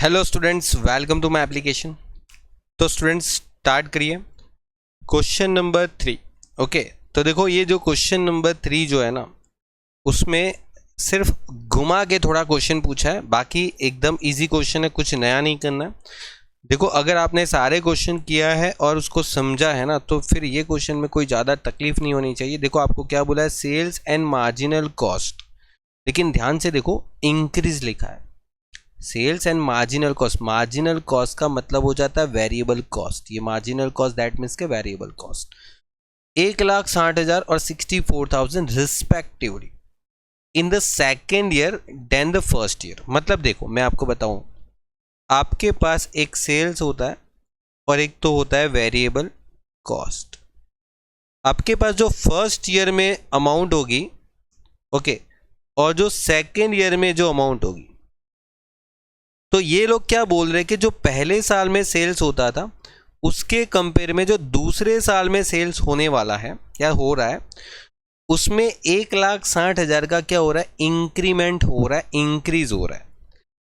Hello students, welcome to my application. तो students start करिए question number 3। Okay, तो देखो ये जो क्वेश्चन नंबर 3 जो है ना, उसमें सिर्फ घुमा के थोड़ा क्वेश्चन पूछा है, बाकी एकदम इजी क्वेश्चन है, कुछ नया नहीं करना है। देखो अगर आपने सारे क्वेश्चन किया है और उसको समझा है ना, तो फिर ये क्वेश्चन में कोई ज़्यादा तकलीफ नहीं होनी चाहिए। देखो आपको क्या बोला है, सेल्स एंड मार्जिनल कॉस्ट, लेकिन ध्यान से देखो इंक्रीज लिखा है। सेल्स एंड मार्जिनल कॉस्ट का मतलब हो जाता है वेरिएबल कॉस्ट। ये मार्जिनल कॉस्ट दैट मीन्स के वेरिएबल कॉस्ट 1,60,000 और 64,000 respectively in the second year then the first year. मतलब देखो मैं आपको बताऊं, आपके पास एक सेल्स होता है और एक तो होता है वेरिएबल कॉस्ट। आपके पास जो फर्स्ट ईयर में अमाउंट होगी, ओके, और जो सेकेंड ईयर में जो अमाउंट होगी, तो ये लोग क्या बोल रहे हैं कि जो पहले साल में सेल्स होता था उसके कंपेयर में जो दूसरे साल में सेल्स होने वाला है या हो रहा है, उसमें 1,60,000 का क्या हो रहा है, इंक्रीमेंट हो रहा है, इंक्रीज हो रहा है।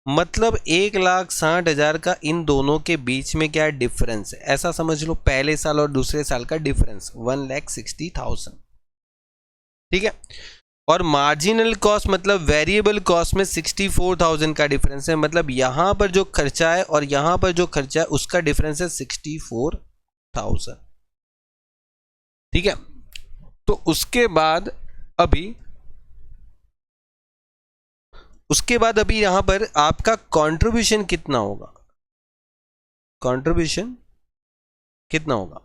मतलब 1,60,000 का इन दोनों के बीच में क्या डिफरेंस है, ऐसा समझ लो, पहले साल और दूसरे साल का डिफरेंस 1,60,000। ठीक है। और मार्जिनल कॉस्ट मतलब वेरिएबल कॉस्ट में 64,000 का डिफरेंस है। मतलब यहां पर जो खर्चा है और यहां पर जो खर्चा है उसका डिफरेंस है 64,000। ठीक है। तो उसके बाद अभी यहां पर आपका कंट्रीब्यूशन कितना होगा, कंट्रीब्यूशन कितना होगा,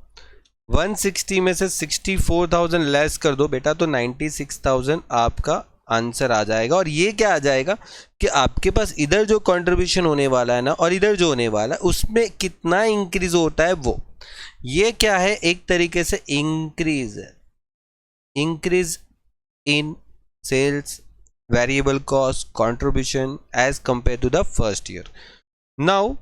160 में से 64,000 लेस कर दो बेटा, तो 96,000 आपका आंसर आ जाएगा। और ये क्या आ जाएगा कि आपके पास इधर जो कंट्रीब्यूशन होने वाला है ना और इधर जो होने वाला है उसमें कितना इंक्रीज होता है वो, ये क्या है, एक तरीके से इंक्रीज है, increase in sales, variable cost, contribution as compare to the first year. Now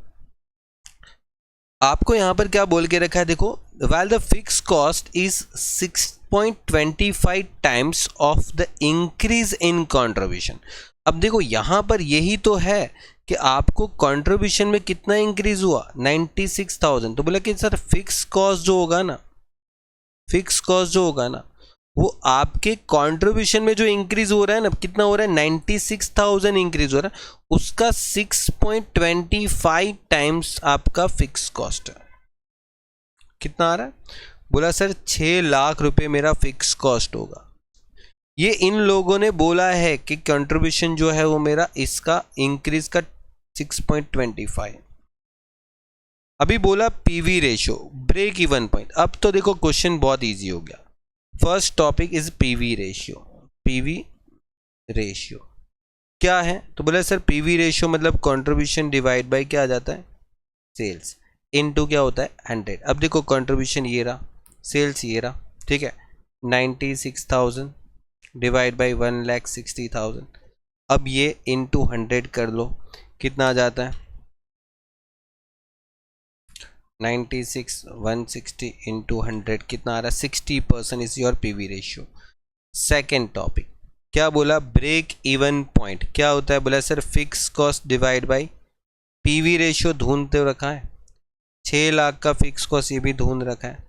आपको यहां पर क्या बोल के रखा है, देखो, while the fixed cost is 6.25 times of the increase in contribution। अब देखो यहां पर यही तो है कि आपको कंट्रीब्यूशन में कितना इंक्रीज हुआ, 96,000। तो बोला कि सर फिक्स कॉस्ट जो होगा ना, फिक्स कॉस्ट जो होगा ना, वो आपके कंट्रीब्यूशन में जो इंक्रीज हो रहा है ना, कितना हो रहा है, 96,000 इंक्रीज हो रहा है, उसका 6.25 टाइम्स आपका फिक्स कॉस्ट है। कितना आ रहा है, बोला सर 6 लाख रुपए मेरा फिक्स कॉस्ट होगा। ये इन लोगों ने बोला है कि कंट्रीब्यूशन जो है वो मेरा इसका इंक्रीज का 6.25। अभी बोला PV ratio, break even point. अब तो देखो क्वेश्चन बहुत इजी हो गया। First topic is PV ratio. PV ratio क्या है, तो बोला सर पीवी रेशियो मतलब कंट्रीब्यूशन डिवाइड बाय क्या आ जाता है, सेल्स, इनटू क्या होता है 100। अब देखो कंट्रीब्यूशन ये रहा, सेल्स ये रहा, ठीक है, 96,000 डिवाइड बाय 1,60,000। अब ये इनटू 100 कर लो, कितना आ जाता है, 96 160 इंटू 100 कितना आ रहा है, 60% is your PV ratio. Second topic क्या बोला, ब्रेक इवन पॉइंट क्या होता है, बोला sir fix cost divide by PV ratio ढूंढते रखा है, 6 लाख का फिक्स कॉस्ट ये भी ढूंढ रखा है,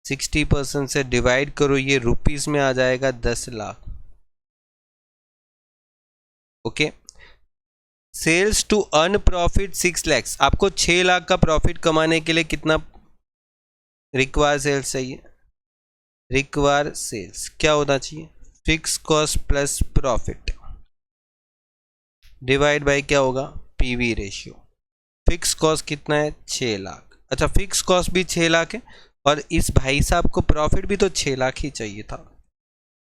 60% से डिवाइड करो, ये रुपीस में आ जाएगा 10 lakh. Okay, sales to earn profit 6 lakh, आपको 6 लाख का प्रॉफिट कमाने के लिए कितना रिक्वायर सेल्स चाहिए, रिक्वायर सेल्स क्या होना चाहिए, fix cost plus profit divide by क्या होगा, पीवी रेशियो। फिक्स कॉस्ट कितना है, 6 लाख। अच्छा, फिक्स कॉस्ट भी 6 लाख है और इस भाई साहब को प्रॉफिट भी तो 6 लाख ही चाहिए था,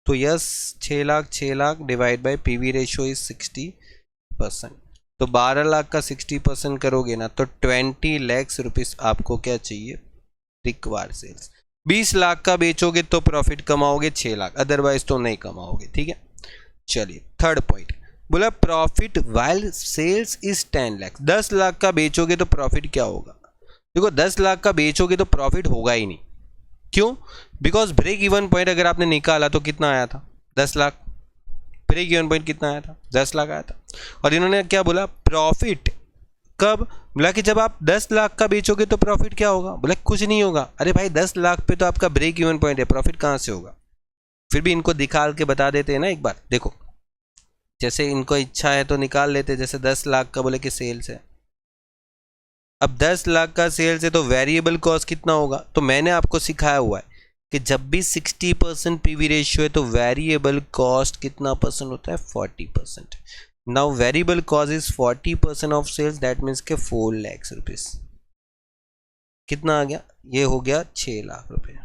तो yes 6 lakh divide by PV ratio is 60%। तो 12 लाख का 60% करोगे ना, तो 20 लाख रुपीस आपको क्या चाहिए, रिक्वायर सेल्स। 20 लाख का बेचोगे तो प्रॉफिट कमाओगे 6 लाख, अदरवाइज तो नहीं कमाओगे। ठीक है, चलिए थर्ड पॉइंट बोला profit while sales is 10 lakh. 10 lakh का बेचोगे तो प्रॉफिट क्या होगा, देखो 10 लाख का बेचोगे तो प्रॉफिट होगा ही नहीं। क्यों, बिकॉज ब्रेक इवन पॉइंट अगर आपने निकाला तो कितना आया था, 10 लाख। ब्रेक इवन पॉइंट कितना आया था, 10 लाख आया था। और इन्होंने क्या बोला, प्रॉफिट कब? बोला कि जब आप 10 लाख का बेचोगे तो प्रॉफिट क्या होगा? बोला कुछ नहीं होगा। अरे भाई 10 लाख पे तो आपका ब्रेक इवन पॉइंट है, प्रॉफिट कहाँ से होगा? फिर भी इनको दिखा के बता देते हैं ना एक बार। देखो जैसे इनको इच्छा है तो निकाल लेते, जैसे 10 लाख का बोले कि सेल्स है। अब 10 लाख का सेल्स है तो वेरिएबल कॉस्ट कितना होगा? तो मैंने आपको सिखाया हुआ है कि जब भी 60% पीवी रेशियो है तो वेरिएबल कॉस्ट कितना परसेंट होता है? 40%। Now variable cost is 40% of sales, that means के 4 लाख रुपीज। कितना आ गया? ये हो गया 6 लाख रुपए,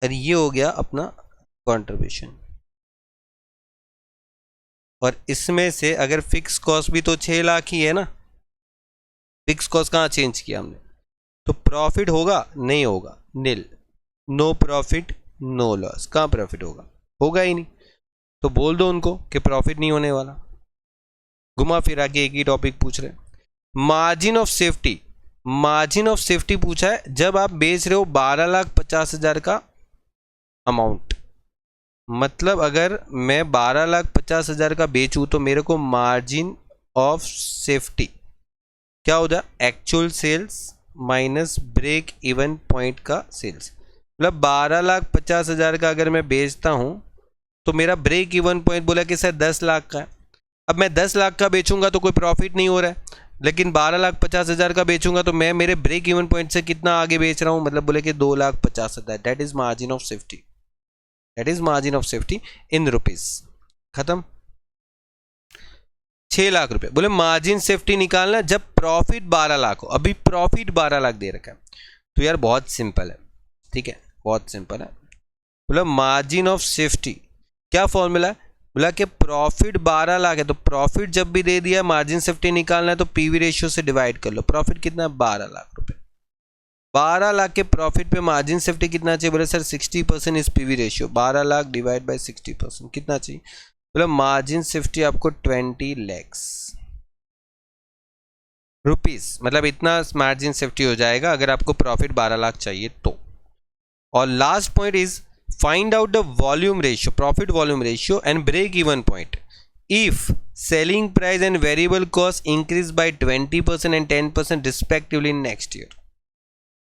और ये हो गया अपना कंट्रीब्यूशन। और इसमें से अगर फिक्स कॉस्ट भी तो 6 लाख ही है ना, फिक्स कॉस्ट कहाँ चेंज किया हमने? तो प्रॉफिट होगा? नहीं होगा, नील, नो प्रॉफिट नो लॉस। कहाँ प्रॉफिट होगा? होगा ही नहीं। तो बोल दो उनको कि प्रॉफिट नहीं होने वाला। घुमा फिरा के एक ही टॉपिक पूछ रहे। Margin of safety, margin of safety पूछा है जब आप बेच रहे हो 12,50,000 का अमाउंट। मतलब अगर मैं 12,50,000 का बेचूं तो मेरे को मार्जिन ऑफ सेफ्टी क्या हो जाए? Actual sales minus break even point का सेल्स। मतलब 12,50,000 का अगर मैं बेचता हूं तो मेरा ब्रेक इवन पॉइंट बोला कि सर 10 लाख का है। अब मैं 10 लाख का बेचूंगा तो कोई प्रॉफिट नहीं हो रहा है, लेकिन 12,50,000 का बेचूंगा तो मैं मेरे ब्रेक इवन पॉइंट से कितना आगे बेच रहा हूं? मतलब बोले कि 2,50,000। That is margin of safety, that is margin of safety in rupees. खत्म। 6 लाख रुपए। बोले मार्जिन सेफ्टी निकालना जब प्रॉफिट 12 लाख हो। अभी प्रॉफिट 12 लाख दे रखा है, तो यार बहुत सिंपल है, ठीक है, बहुत सिंपल है। बोला मार्जिन ऑफ सेफ्टी क्या फॉर्मूला है? बोला कि प्रॉफिट 12 लाख है, तो प्रॉफिट जब भी दे दिया मार्जिन सेफ्टी निकालना है तो पीवी रेशियो से डिवाइड कर लो। प्रॉफिट कितना है? 12 लाख रुपए। 12 लाख के प्रॉफिट पे मार्जिन सेफ्टी कितना चाहिए? बोले sir 60% is PV ratio. 12 lakh divide by 60% कितना चाहिए? बोला मार्जिन सेफ्टी आपको 20 लाख रुपीज, मतलब इतना मार्जिन सेफ्टी हो जाएगा अगर आपको प्रॉफिट 12 लाख चाहिए तो। और last point is find out the volume ratio, profit volume ratio and break even point if selling price and variable cost increase by 20% and 10% respectively in next year।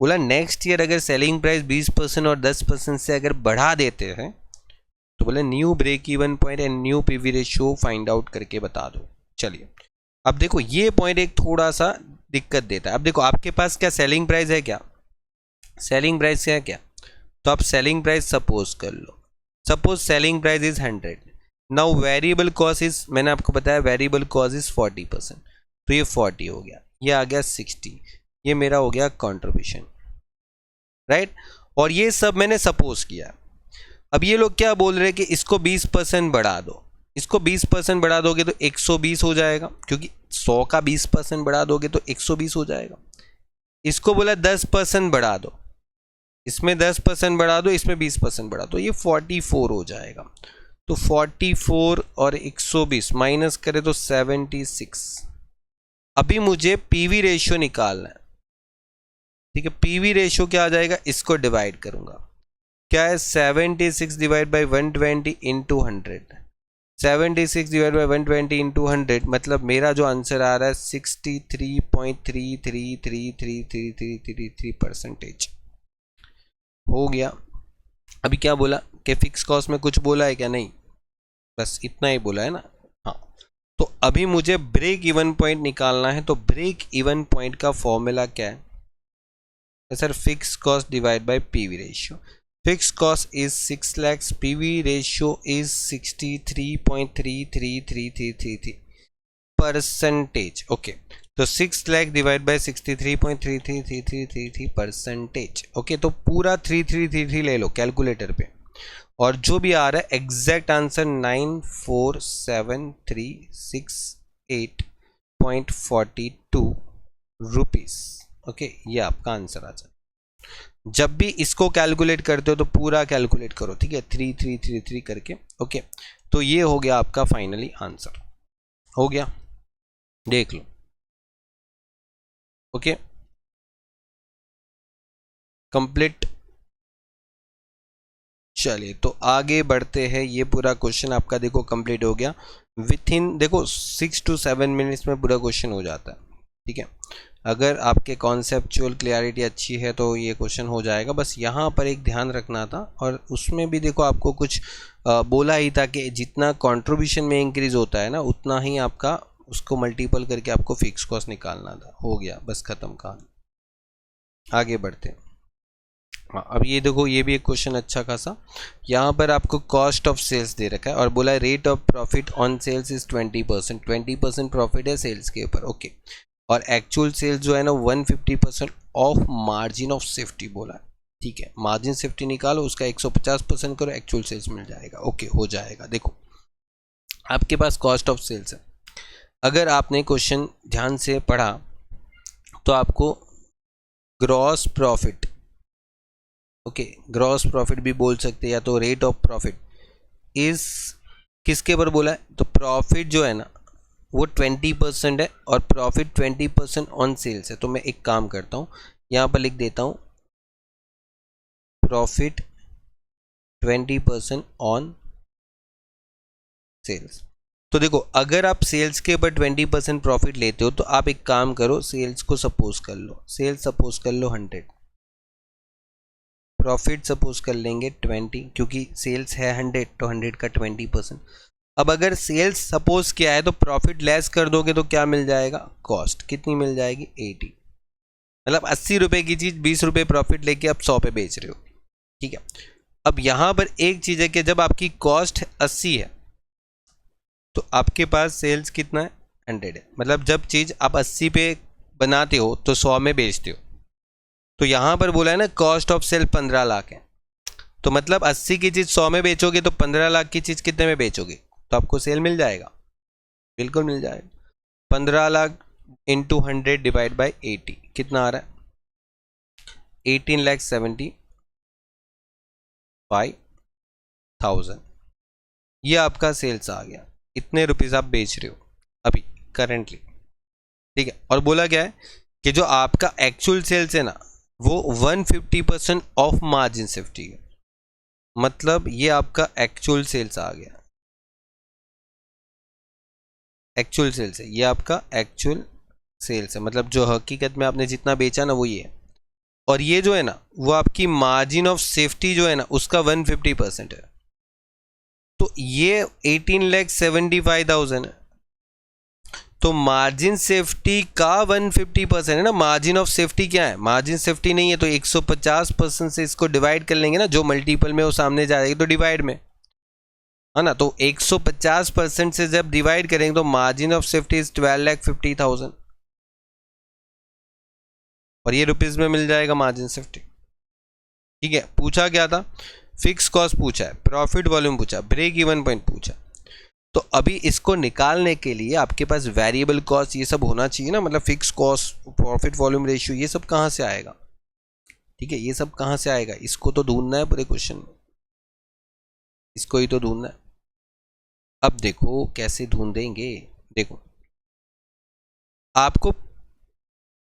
बोला next year अगर selling price 20% और 10% से अगर बढ़ा देते हैं तो बोले new break even point and new PV ratio find out करके बता दो। चलिए अब देखो ये पॉइंट एक थोड़ा सा दिक्कत देता है। अब देखो आपके पास क्या सेलिंग प्राइस है? क्या सेलिंग प्राइस है? क्या? तो आप सेलिंग प्राइस सपोज कर लो, suppose selling price is 100। Now variable cost is, मैंने आपको बताया वेरिएबल कॉस्ट इज 40%, तो ये 40 हो गया, ये आ गया 60, ये मेरा हो गया कंट्रीब्यूशन, राइट। और ये सब मैंने सपोज किया। अब ये लोग क्या बोल रहे हैं कि इसको 20% बढ़ा दो। इसको 20% बढ़ा दोगे तो 120 हो जाएगा, क्योंकि 100 का 20% बढ़ा दोगे तो 120 हो जाएगा। इसको बोला 10% बढ़ा दो, इसमें 10% बढ़ा दो, इसमें 20% बढ़ा दो, ये 44 हो जाएगा। तो 44 और 120 माइनस करें तो 76। अभी मुझे पीवी रेशियो निकालना है, ठीक है। पीवी रेशियो क्या आ जाएगा? इसको डिवाइड करूंगा, क्या है 76 divide by 120 into 100। 76 divide by 120 into 100 मतलब मेरा जो आंसर आ रहा है 63.33333333% हो गया। अभी क्या बोला कि फिक्स कॉस्ट में कुछ बोला है क्या? नहीं, बस इतना ही बोला है ना। हाँ, तो अभी मुझे ब्रेक इवन पॉइंट निकालना है। तो ब्रेक इवन पॉइंट का फॉर्मूला क्या है? Sir fix cost divide by PV ratio. Fix cost is 6 lakh, PV ratio is 63.333333%। Okay, तो 6 लाख डिवाइड बाय 63.333333%। ओके, तो पूरा 3333 ले लो कैलकुलेटर पे, और जो भी आ रहा है एग्जैक्ट आंसर 947368.42 रुपीस। ओके, ये आपका आंसर आ जाए। जब भी इसको कैलकुलेट करते हो तो पूरा कैलकुलेट करो, ठीक है, 3333 करके। ओके, तो ये हो गया आपका फाइनली आंसर, हो गया, देख लो। Okay, complete. चलिए तो आगे बढ़ते हैं। ये पूरा क्वेश्चन आपका देखो कंप्लीट हो गया विथ इन, देखो 6 to 7 मिनट्स में पूरा क्वेश्चन हो जाता है। ठीक है, अगर आपके कॉन्सेप्चुअल क्लियरिटी अच्छी है तो ये क्वेश्चन हो जाएगा। बस यहाँ पर एक ध्यान रखना था, और उसमें भी देखो आपको कुछ बोला ही था कि जितना कंट्रीब्यूशन में इंक्रीज होता है ना, उतना ही आपका उसको मल्टीपल करके आपको फिक्स कॉस्ट निकालना था। हो गया, बस खत्म कहानी, आगे बढ़ते हैं। हाँ, अब ये देखो, ये भी एक क्वेश्चन अच्छा खासा। यहाँ पर आपको कॉस्ट ऑफ सेल्स दे रखा है और बोला है rate of profit on sales is 20%। 20% profit है सेल्स के ऊपर, ओके। और एक्चुअल सेल्स जो है ना 150% ऑफ मार्जिन ऑफ सेफ्टी बोला है, ठीक है। मार्जिन सेफ्टी निकालो, उसका 150% करो, एक्चुअल सेल्स मिल जाएगा, ओके, हो जाएगा। देखो आपके पास कॉस्ट ऑफ सेल्स है, अगर आपने क्वेश्चन ध्यान से पढ़ा तो आपको gross profit, okay, gross profit भी बोल सकते हैं, या तो रेट ऑफ प्रॉफिट इस किसके ऊपर बोला है, तो प्रॉफिट जो है ना वो 20% है और प्रॉफिट 20% ऑन सेल्स है। तो मैं एक काम करता हूँ, यहाँ पर लिख देता हूँ प्रॉफिट 20% ऑन सेल्स। तो देखो अगर आप सेल्स के ऊपर 20% प्रॉफिट लेते हो तो आप एक काम करो, सेल्स को सपोज कर लो, सेल्स सपोज कर लो 100, प्रॉफिट सपोज कर लेंगे 20, क्योंकि सेल्स है 100 तो 100 का 20%। अब अगर सेल्स सपोज किया है तो प्रॉफिट लेस कर दोगे तो क्या मिल जाएगा, कॉस्ट कितनी मिल जाएगी, 80। मतलब 80 रुपए की चीज़ 20 रुपए प्रॉफिट लेके आप 100 पे बेच रहे हो, ठीक है। अब यहाँ पर एक चीज़ है कि जब आपकी कॉस्ट 80 है तो आपके पास सेल्स कितना है, 100 है। मतलब जब चीज़ आप 80 पे बनाते हो तो 100 में बेचते हो। तो यहाँ पर बोला है ना कॉस्ट ऑफ सेल 15 लाख है, तो मतलब 80 की चीज़ 100 में बेचोगे तो 15 लाख की चीज़ कितने में बेचोगे, तो आपको सेल मिल जाएगा, बिल्कुल मिल जाएगा। 15 लाख इंटू 100 डिवाइड बाई 80 कितना आ रहा है, 18,75,000। ये आपका सेल्स आ गया, इतने रुपीज़ आप बेच रहे हो अभी करेंटली, ठीक है। और बोला क्या है कि जो आपका एक्चुअल सेल्स है ना वो 150% ऑफ मार्जिन सेफ्टी है। मतलब ये आपका एक्चुअल सेल्स आ गया, एक्चुअल सेल्स है, ये आपका एक्चुअल सेल्स है, मतलब जो हकीकत में आपने जितना बेचा ना वो ये है। और ये जो है ना वो आपकी मार्जिन ऑफ सेफ्टी जो है ना उसका 150% है। तो ये 18,75,000 है, तो मार्जिन सेफ्टी का 150% है ना। मार्जिन ऑफ सेफ्टी क्या है, मार्जिन सेफ्टी नहीं है तो 150% से इसको डिवाइड कर लेंगे ना, जो मल्टीपल में वो सामने जाएगी तो डिवाइड में है ना। तो 150% से जब डिवाइड करेंगे तो मार्जिन ऑफ सेफ्टी इज 12,50,000 और ये रुपीज में मिल जाएगा मार्जिन सेफ्टी, ठीक है। पूछा क्या था, फिक्स कॉस्ट पूछा है, प्रॉफिट वॉल्यूम पूछा, ब्रेक इवन पॉइंट पूछा। तो अभी इसको निकालने के लिए आपके पास वेरिएबल कॉस्ट ये सब होना चाहिए ना, मतलब fix cost, profit volume ratio, ये सब कहाँ से आएगा, ठीक है। ये सब कहाँ से आएगा, इसको तो ढूंढना है पूरे क्वेश्चन में, इसको ही तो ढूंढना है। अब देखो कैसे ढूंढेंगे, देखो आपको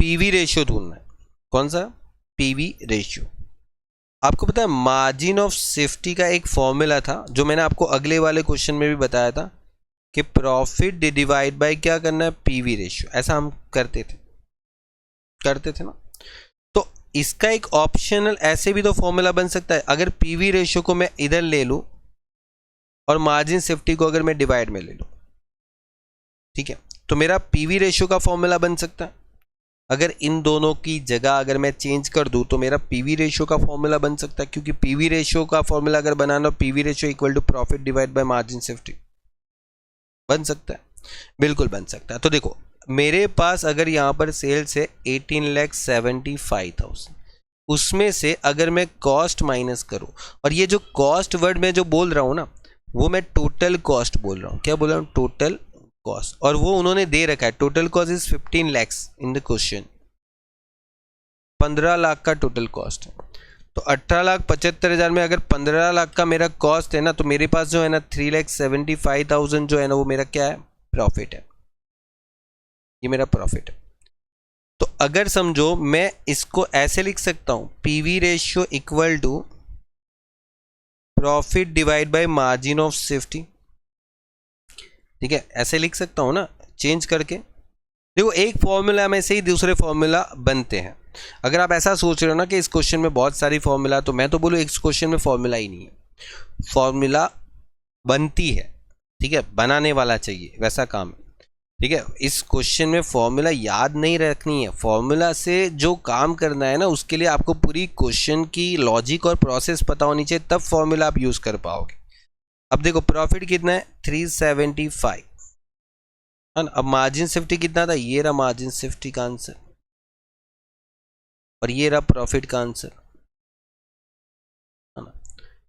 पीवी रेशियो ढूंढना है, कौन सा, पीवी रेशियो। आपको पता है मार्जिन ऑफ सेफ्टी का एक फॉर्मूला था जो मैंने आपको अगले वाले क्वेश्चन में भी बताया था कि प्रॉफिट डिवाइड बाय क्या करना है, पीवी रेशियो। ऐसा हम करते थे ना। तो इसका एक ऑप्शनल ऐसे भी तो फॉर्मूला बन सकता है, अगर पीवी रेशियो को मैं इधर ले लूं और मार्जिन सेफ्टी को अगर मैं डिवाइड में ले लूं, ठीक है, तो मेरा पीवी रेशियो का फॉर्मूला बन सकता है। अगर इन दोनों की जगह अगर मैं चेंज कर दूं तो मेरा पीवी रेशियो का फॉर्मूला बन सकता है, क्योंकि पीवी रेशियो का फॉर्मूला अगर बनाना, PV ratio equal to profit divide by margin safety, बन सकता है, बिल्कुल बन सकता है। तो देखो मेरे पास अगर यहाँ पर सेल्स है 18,75,000, उसमें से अगर मैं कॉस्ट माइनस करूँ, और ये जो कॉस्ट वर्ड में जो बोल रहा हूँ ना वो मैं टोटल कॉस्ट बोल रहा हूँ, क्या बोल रहा हूँ, टोटल कॉस्ट। और वो उन्होंने दे रखा है, total cost is 15 lakhs in the question, 15 lakh का टोटल कॉस्ट है। तो 18,75,000 में अगर 15 लाख का मेरा कॉस्ट है ना, तो मेरे पास जो है ना 3,75,000 जो है ना वो मेरा क्या है, प्रॉफिट है, ये मेरा प्रॉफिट है। तो अगर समझो मैं इसको ऐसे लिख सकता हूं, PV ratio equal to profit divide by margin of safety, ठीक है, ऐसे लिख सकता हूं ना चेंज करके। देखो एक फॉर्मूला में से ही दूसरे फॉर्मूला बनते हैं। अगर आप ऐसा सोच रहे हो ना कि इस क्वेश्चन में बहुत सारी फॉर्मूला, तो मैं तो बोलूँ इस क्वेश्चन में फॉर्मूला ही नहीं है, फॉर्मूला बनती है, ठीक है, बनाने वाला चाहिए, वैसा काम है, ठीक है। इस क्वेश्चन में फॉर्मूला याद नहीं रखनी है, फॉर्मूला से जो काम करना है ना उसके लिए आपको पूरी क्वेश्चन की लॉजिक और प्रोसेस पता होनी चाहिए, तब फॉर्मूला आप यूज कर पाओगे। अब देखो प्रॉफिट कितना है 375 है ना। अब मार्जिन सेफ्टी कितना था, ये रहा मार्जिन सेफ्टी का आंसर और ये रहा प्रॉफिट का आंसर है ना।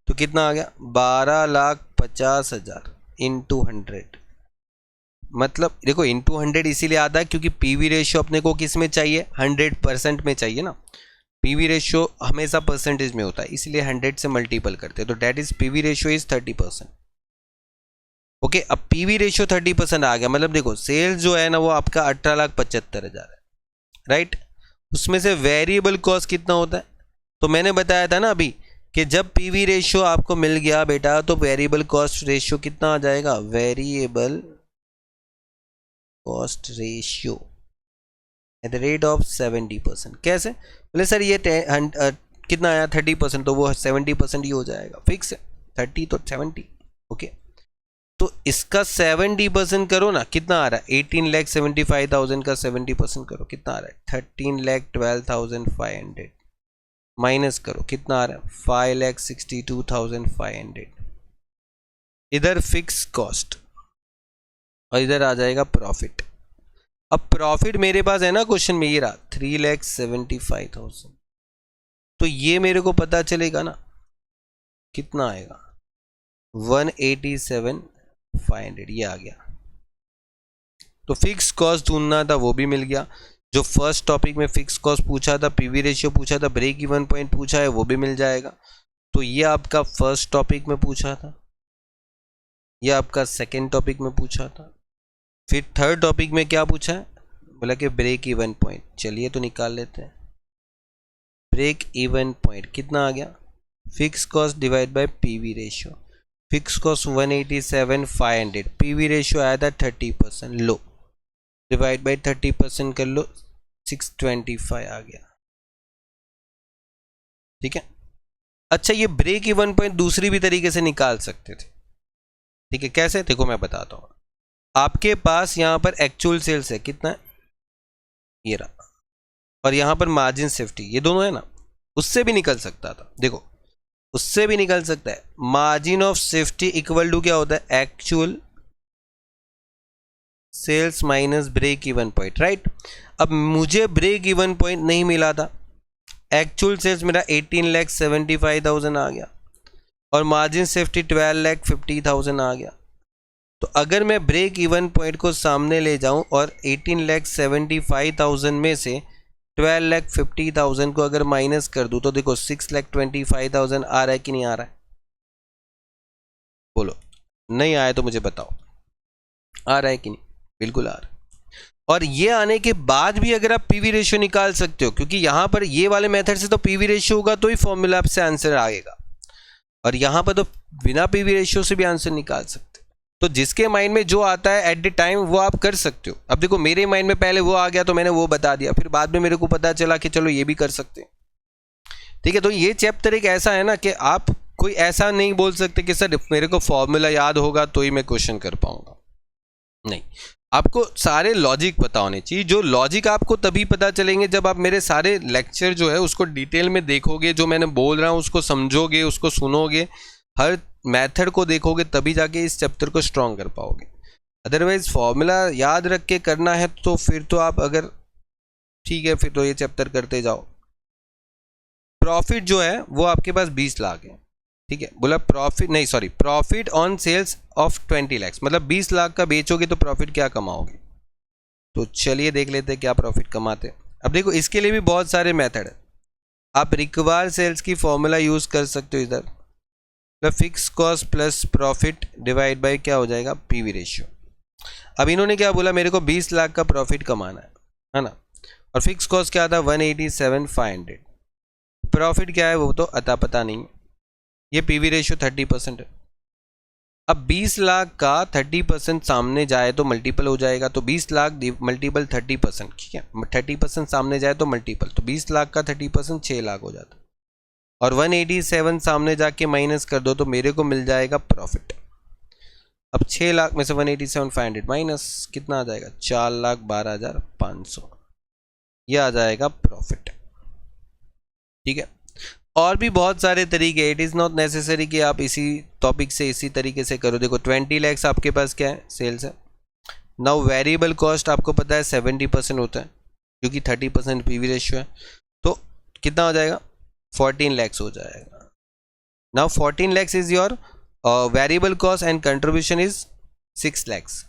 तो कितना आ गया 12,50,000 इंटू 100। मतलब देखो इंटू 100 इसीलिए आता है क्योंकि पीवी रेशियो अपने को किस में चाहिए, 100% में चाहिए ना। पीवी रेशियो हमेशा परसेंटेज में होता है, इसलिए 100 से मल्टीपल करते हैं, तो that is PV ratio is 30%। Okay, अब पीवी रेशियो 30% आ गया, मतलब देखो सेल्स जो है ना वो आपका 18,75,000 है, राइट। उसमें से वेरिएबल कॉस्ट कितना होता है, तो मैंने बताया था ना अभी कि जब पीवी रेशियो आपको मिल गया बेटा तो वेरिएबल कॉस्ट रेशियो कितना आ जाएगा, variable cost ratio at the rate of 70%। कैसे बोले सर, ये कितना आया 30%, तो वो 70% ही हो जाएगा, फिक्स है 30 तो 70। ओके, तो इसका 70% करो ना, कितना आ रहा है 18,75,000 का 70% करो, कितना आ रहा है 13,12,500 माइनस करो, कितना आ रहा है 5,62,500। इधर फिक्स कॉस्ट और इधर आ जाएगा प्रॉफिट। अब प्रॉफिट मेरे पास है ना क्वेश्चन में, ये रहा 3,75,000, तो ये मेरे को पता चलेगा ना कितना आएगा 187,500, ये आ गया। तो फिक्स कॉस्ट ढूंढना था वो भी मिल गया, जो फर्स्ट टॉपिक में फिक्स कॉस्ट पूछा था, पीवी रेशियो पूछा था, ब्रेक इवन पॉइंट पूछा है, वो भी मिल जाएगा। तो ये आपका फर्स्ट टॉपिक में पूछा था, ये आपका सेकेंड टॉपिक में पूछा था, फिर थर्ड टॉपिक में क्या पूछा है, बोला कि ब्रेक इवन पॉइंट। चलिए तो निकाल लेते हैं, ब्रेक इवन पॉइंट कितना आ गया, fix cost divide by PV ratio. Fix cost 187,500, PV ratio आया था 30%, लो डिवाइड बाय 30% कर लो, 625 आ गया, ठीक है। अच्छा, ये ब्रेक इवन पॉइंट दूसरी भी तरीके से निकाल सकते थे, ठीक है, कैसे देखो मैं बताता हूँ। आपके पास यहाँ पर एक्चुअल सेल्स है, कितना है ये रहा, और यहाँ पर मार्जिन सेफ्टी, ये दोनों है ना, उससे भी निकल सकता था, देखो उससे भी निकल सकता है। Margin of safety equal to क्या होता है, actual sales minus break even point, right. अब मुझे ब्रेक इवन पॉइंट नहीं मिला था, एक्चुअल सेल्स मेरा 18,75,000 आ गया और मार्जिन सेफ्टी 12,50,000 आ गया। तो अगर मैं ब्रेक इवन पॉइंट को सामने ले जाऊं और 18,75,000 में से 12,50,000 को अगर माइनस कर दूं तो देखो 6,25,000 आ रहा है कि नहीं आ रहा है, बोलो, नहीं आया तो मुझे बताओ, आ रहा है कि नहीं, बिल्कुल आ रहा है। और ये आने के बाद भी अगर आप पीवी रेशियो निकाल सकते हो, क्योंकि यहां पर ये वाले मेथड से तो पीवी रेशियो होगा तो ही फॉर्मूला से आंसर आएगा, और यहां पर तो बिना पीवी रेशियो से भी आंसर निकाल सकते। तो जिसके माइंड में जो आता है एट द टाइम वो आप कर सकते हो। अब देखो मेरे माइंड में पहले वो आ गया तो मैंने वो बता दिया, फिर बाद में मेरे को पता चला कि चलो ये भी कर सकते हैं, ठीक है। तो ये चैप्टर एक ऐसा है ना कि आप कोई ऐसा नहीं बोल सकते कि सर मेरे को फॉर्मूला याद होगा तो ही मैं क्वेश्चन कर पाऊंगा, नहीं, आपको सारे लॉजिक पता होने चाहिए। जो लॉजिक आपको तभी पता चलेंगे जब आप मेरे सारे लेक्चर जो है उसको डिटेल में देखोगे, जो मैंने बोल रहा हूँ उसको समझोगे, उसको सुनोगे, हर मेथड को देखोगे, तभी जाके इस चैप्टर को स्ट्रॉन्ग कर पाओगे। अदरवाइज फॉर्मूला याद रख के करना है तो फिर तो आप अगर ठीक है फिर तो ये चैप्टर करते जाओ। प्रॉफिट जो है वो आपके पास 20 लाख है, ठीक है, बोला प्रॉफिट नहीं sorry profit on sales of 20 lakh, मतलब 20 लाख का बेचोगे तो प्रॉफिट क्या कमाओगे। तो चलिए देख लेते हैं क्या प्रॉफिट कमाते हैं। अब देखो इसके लिए भी बहुत सारे मेथड है, आप रिक्वायर्ड सेल्स की फॉर्मूला यूज कर सकते हो, इधर fix cost plus profit divide by क्या हो जाएगा पीवी रेशियो। अब इन्होंने क्या बोला, मेरे को 20 लाख का प्रॉफिट कमाना है ना, और फिक्स कॉस्ट क्या था 187,500, प्रॉफिट क्या है वो तो अता पता नहीं, ये पीवी रेशियो 30% है, अब 20 लाख का 30% सामने जाए तो मल्टीपल हो जाएगा, तो 20 लाख मल्टीपल 30%, ठीक है, 30% सामने जाए तो मल्टीपल, तो 20 लाख का 30% 6 लाख हो जाता, और 187 सामने जाके माइनस कर दो तो मेरे को मिल जाएगा प्रॉफिट। अब 6 लाख में से 187,500 माइनस कितना आ जाएगा, 4,12,500, यह आ जाएगा प्रॉफिट। ठीक है, और भी बहुत सारे तरीके, इट इज़ नॉट नेसेसरी कि आप इसी टॉपिक से इसी तरीके से करो। देखो 20 लैक्स आपके पास क्या है, सेल्स है। नाउ वेरिएबल कॉस्ट आपको पता है 70% होता है, क्योंकि 30% पीवी रेशियो है, तो कितना हो जाएगा, 14 लैक्स हो जाएगा। Now 14 lakhs is your variable cost and contribution is 6 lakhs.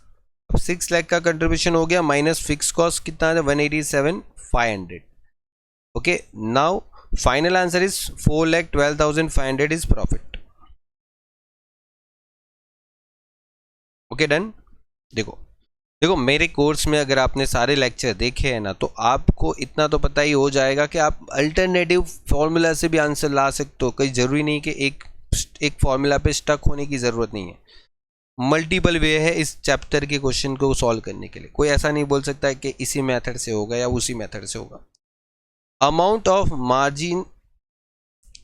अब 6 लाख का कंट्रीब्यूशन हो गया, माइनस फिक्स कॉस्ट कितना है, 187,500। Okay, now final answer is 4,12,500 is profit. Okay done. देखो देखो मेरे कोर्स में अगर आपने सारे लेक्चर देखे हैं ना, तो आपको इतना तो पता ही हो जाएगा कि आप अल्टरनेटिव फॉर्मूला से भी आंसर ला सकते हो। कोई ज़रूरी नहीं कि एक फॉर्मूला पे स्टक होने की ज़रूरत नहीं है। मल्टीपल वे है इस चैप्टर के क्वेश्चन को सॉल्व करने के लिए। कोई ऐसा नहीं बोल सकता कि इसी मेथड से होगा या उसी मेथड से होगा। Amount of margin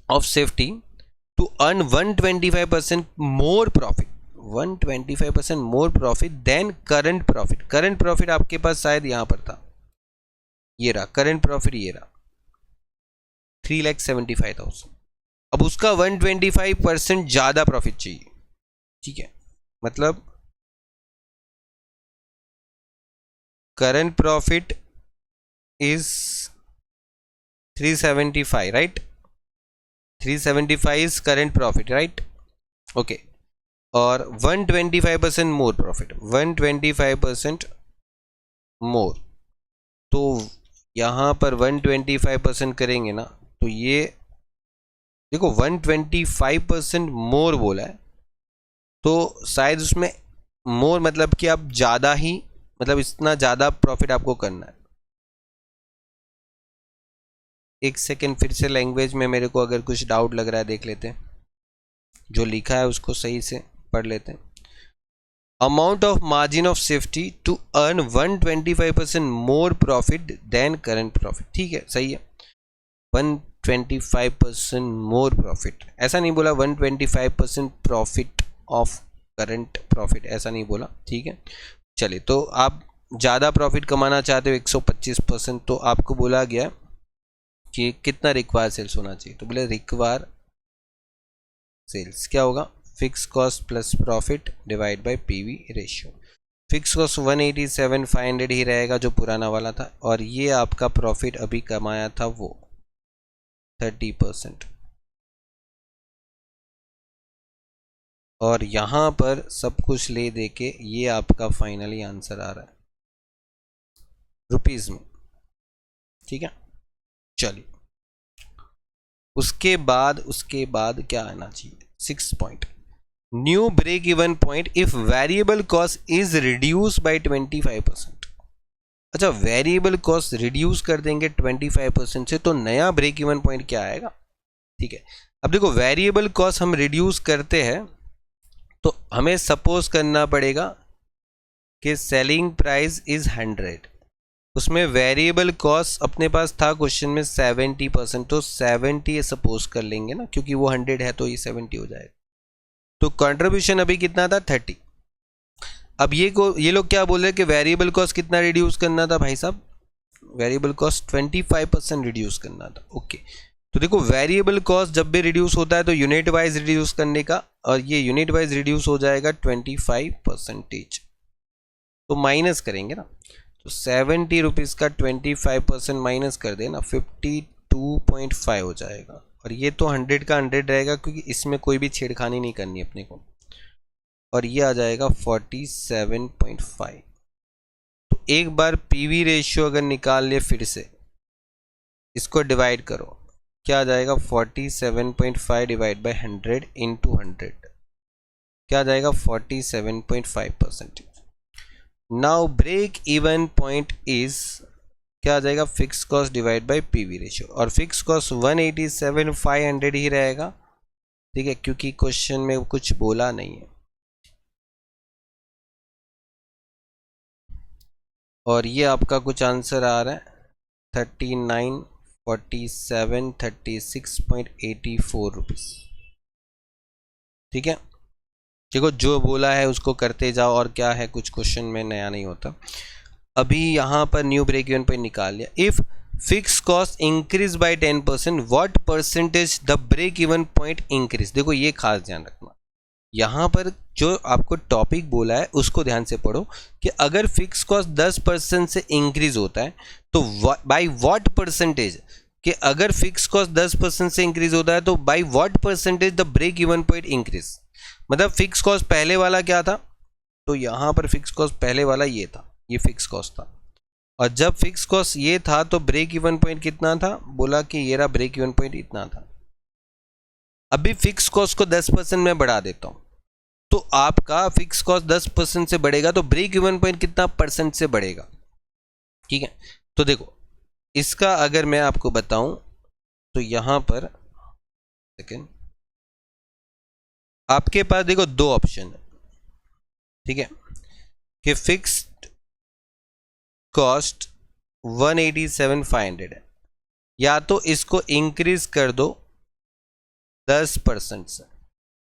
of safety to earn 125% more profit, 125% more profit than current profit. Current profit आपके पास शायद यहां पर था, ये रहा करंट प्रॉफिट, ये रहा 3,75,000। अब उसका 125% ज्यादा प्रॉफिट चाहिए। ठीक है, मतलब current profit is 375, right, 375 is current profit, right. Okay, और 125% मोर प्रॉफिट, 125% मोर, तो यहाँ पर 125% करेंगे ना, तो ये देखो 125% मोर बोला है, तो शायद उसमें मोर मतलब कि आप ज़्यादा ही, मतलब इतना ज़्यादा प्रॉफिट आपको करना है। एक सेकेंड, फिर से लैंग्वेज में मेरे को अगर कुछ डाउट लग रहा है देख लेते हैं, जो लिखा है उसको सही से पढ़ लेते हैं। Amount of margin of safety to earn 125% more profit than current profit. ठीक है, सही है, 125% मोर प्रॉफिट, ऐसा नहीं बोला 125% प्रॉफिट ऑफ करंट प्रॉफिट, ऐसा नहीं बोला। ठीक है, चलिए, तो आप ज़्यादा प्रॉफिट कमाना चाहते हो 125%, तो आपको बोला गया कि कितना रिक्वायर सेल्स होना चाहिए, तो बोले रिक्वायर सेल्स क्या होगा, fix cost plus profit divide by PV ratio. Fix cost 187,500 ही रहेगा जो पुराना वाला था, और ये आपका प्रॉफिट अभी कमाया था वो 30%, और यहाँ पर सब कुछ ले दे के ये आपका फाइनली आंसर आ रहा है रुपीज में। ठीक है, चलिए, उसके बाद क्या आना चाहिए, 6 point, new break even point if variable cost is reduce by 25%। अच्छा, वेरिएबल कॉस्ट रिड्यूस कर देंगे 25% से, तो नया ब्रेक इवन पॉइंट क्या आएगा। ठीक है, अब देखो वेरिएबल कॉस्ट हम रिड्यूस करते हैं तो हमें सपोज करना पड़ेगा कि सेलिंग प्राइस इज 100, उसमें वेरिएबल कॉस्ट अपने पास था क्वेश्चन में 70%, तो 70 सपोज कर लेंगे ना, क्योंकि वो 100 है तो ये 70 हो जाएगा। तो कंट्रीब्यूशन अभी कितना था, 30। अब ये लोग क्या बोल रहे हैं कि वेरिएबल कॉस्ट कितना रिड्यूस करना था भाई साहब, वेरिएबल कॉस्ट 25% रिड्यूस करना था। ओके, तो देखो वेरिएबल कॉस्ट जब भी रिड्यूस होता है तो यूनिट वाइज रिड्यूस करने का, और ये यूनिट वाइज रिड्यूस हो जाएगा 25%, तो माइनस करेंगे ना, तो 70 रुपीज़ का 25% माइनस कर देना, 52.5 हो जाएगा, और ये तो 100 का 100 रहेगा क्योंकि इसमें कोई भी छेड़खानी नहीं करनी अपने को, और ये आ जाएगा 47.5। तो एक बार पीवी रेशियो अगर निकाल ले, फिर से इसको डिवाइड करो, क्या आ जाएगा 47.5 डिवाइड बाय 100 इंटू 100, क्या आ जाएगा 47.5%। Now break even point is क्या आ जाएगा, fix cost divide by PV ratio, और फिक्स कॉस्ट 187,500 ही रहेगा। ठीक है, क्योंकि क्वेश्चन में कुछ बोला नहीं है। और ये आपका कुछ आंसर आ रहा है 39, 47, 36.84 रुपीज़। ठीक है, देखो जो बोला है उसको करते जाओ, और क्या है कुछ क्वेश्चन में नया नहीं होता। अभी यहाँ पर न्यू ब्रेक इवन पॉइंट निकाल लिया। If fix cost increase by 10%, what percentage the break even point increase. देखो ये खास ध्यान रखना, यहाँ पर जो आपको टॉपिक बोला है उसको ध्यान से पढ़ो कि अगर फिक्स कॉस्ट 10% से इंक्रीज होता है तो बाय व्हाट परसेंटेज, कि अगर फिक्स कॉस्ट 10% से इंक्रीज होता है तो by what percentage the break even point increase. मतलब फिक्स कॉस्ट पहले वाला क्या था, तो यहाँ पर फिक्स कॉस्ट पहले वाला ये था, ये फिक्स कॉस्ट था, और जब फिक्स कॉस्ट ये था तो ब्रेक इवन पॉइंट कितना था, बोला कि ये रहा ब्रेक इवन पॉइंट इतना था। अभी फिक्स कॉस्ट को 10% में बढ़ा देता हूँ, तो आपका फिक्स कॉस्ट 10% से बढ़ेगा तो ब्रेक इवन पॉइंट कितना परसेंट से बढ़ेगा। ठीक है, तो देखो इसका अगर मैं आपको बताऊं तो यहां पर सेकेंड आपके पास देखो दो ऑप्शन है। ठीक है, कि फिक्स्ड कॉस्ट 187,500 है, या तो इसको इंक्रीज कर दो 10% से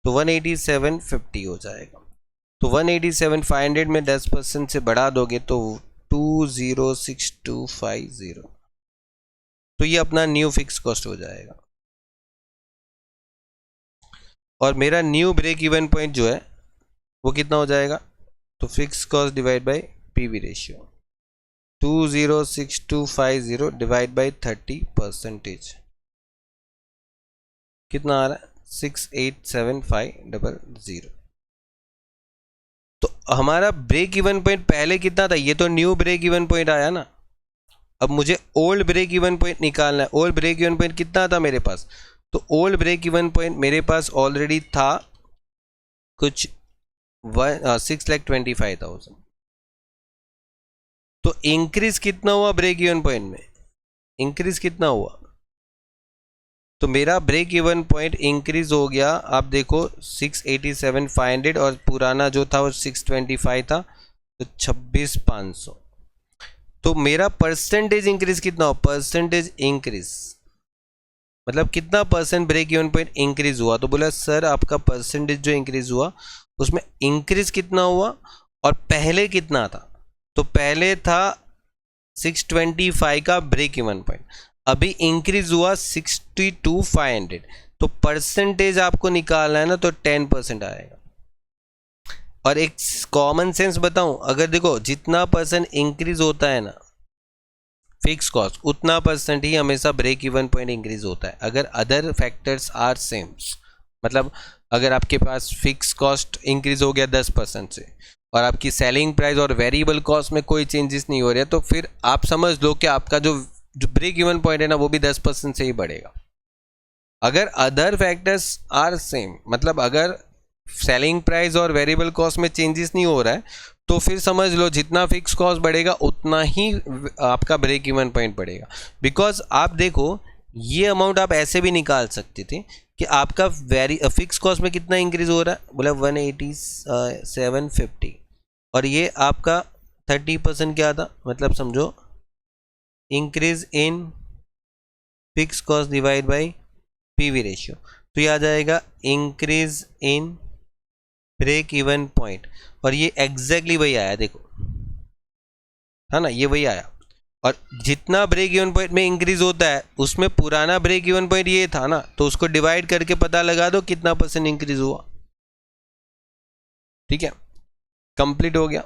तो 187,50 हो जाएगा। तो 187,500 में 10% से बढ़ा दोगे तो 206250, तो ये अपना न्यू फिक्स कॉस्ट हो जाएगा। और मेरा न्यू ब्रेक इवन पॉइंट जो है वो कितना हो जाएगा, तो fix cost divide by PV ratio 206250 divide by 30%, कितना आ रहा है 687500। तो हमारा ब्रेक इवन पॉइंट पहले कितना था, ये तो न्यू ब्रेक इवन पॉइंट आया ना। अब मुझे ओल्ड ब्रेक इवन पॉइंट निकालना है। ओल्ड ब्रेक इवन पॉइंट कितना था मेरे पास, तो ओल्ड ब्रेक इवन पॉइंट मेरे पास ऑलरेडी था कुछ 6,25,000। तो इंक्रीज कितना हुआ ब्रेक इवन पॉइंट में, इंक्रीज कितना हुआ, तो मेरा ब्रेक इवन पॉइंट इंक्रीज हो गया। आप देखो 687,500 और पुराना जो था वो 625 था, तो 26,500। तो मेरा परसेंटेज इंक्रीज कितना हो, परसेंटेज इंक्रीज मतलब कितना percent break even point increase हुआ। तो बोला सर आपका परसेंटेज जो इंक्रीज हुआ उसमें इंक्रीज कितना हुआ और पहले कितना था, तो पहले था 625 का ब्रेक इवन पॉइंट, अभी इंक्रीज हुआ 62,500। तो परसेंटेज आपको निकालना है ना, तो 10% आएगा। और एक कॉमन सेंस बताऊं, अगर देखो जितना परसेंट इंक्रीज होता है ना फिक्स कॉस्ट, उतना परसेंट ही हमेशा ब्रेक इवन पॉइंट इंक्रीज होता है। अगर अदर फैक्टर्स आर सेम, मतलब अगर आपके पास फिक्स कॉस्ट इंक्रीज हो गया 10% से और आपकी सेलिंग प्राइस और वेरिएबल कॉस्ट में कोई चेंजेस नहीं हो रहे, तो फिर आप समझ लो कि आपका जो ब्रेक इवन पॉइंट है ना वो भी 10% से ही बढ़ेगा। अगर अदर फैक्टर्स आर सेम, मतलब अगर सेलिंग प्राइस और वेरिएबल कॉस्ट में चेंजेस नहीं हो रहा है, तो फिर समझ लो जितना फिक्स कॉस्ट बढ़ेगा उतना ही आपका ब्रेक इवन पॉइंट बढ़ेगा। बिकॉज आप देखो ये अमाउंट आप ऐसे भी निकाल सकते थे कि आपका फिक्स कॉस्ट में कितना इंक्रीज हो रहा है, बोला 187,50, और ये आपका 30% क्या था, मतलब समझो increase in fix cost divide by PV ratio, तो ये आ जाएगा increase in break even point. और ये एग्जैक्टली वही आया, देखो है ना, ये वही आया। और जितना ब्रेक इवन पॉइंट में इंक्रीज होता है उसमें पुराना ब्रेक इवन पॉइंट ये था ना, तो उसको डिवाइड करके पता लगा दो कितना परसेंट इंक्रीज हुआ। ठीक है, कंप्लीट हो गया।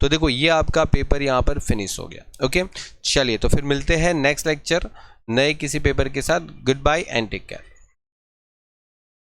तो देखो ये आपका पेपर यहाँ पर फिनिश हो गया। ओके, चलिए तो फिर मिलते हैं नेक्स्ट लेक्चर नए किसी पेपर के साथ। Goodbye and take care.